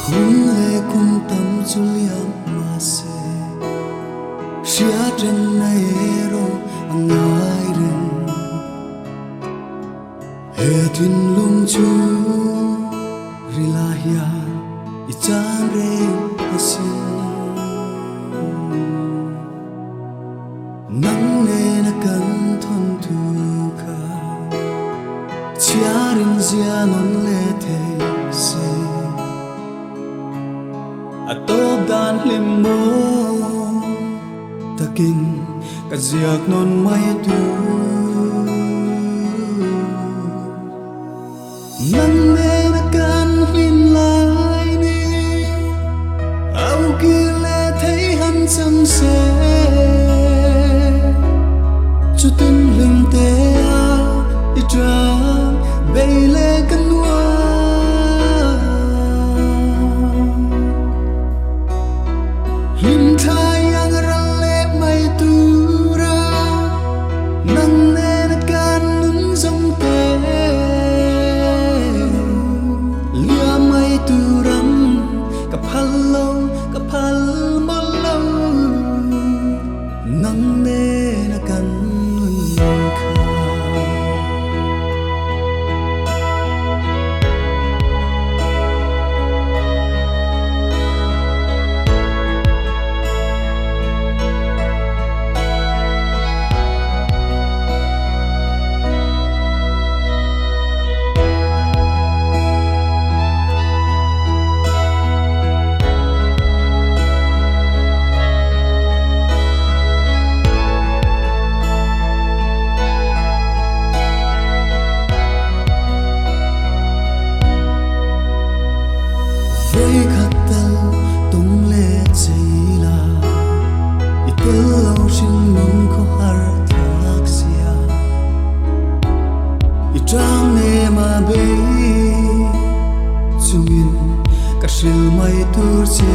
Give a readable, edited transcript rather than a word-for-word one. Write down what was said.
hun lệ cùng tâm chu liam mà se xia chân này ero angai ren he tin lung chu rilahia ichan re asin nang ne na kan thon tu ka chiarin zia non le the se atop dan lim mo takin ka ziak non mai tu nang ne na kan lim lai ni au ki le thấy hắn chẳng se cho tin linh te đi tra bay lê cánh hoa lim thai yang ran lê mai tu ra nang nê na can nung dòng te lia mai tu ram cặp hal mơ lâu nang nê na can với khát tao tung lệ chạy la itel lâu xin nung có har thác xia itrang ne ma be chungin ka sil mai tur che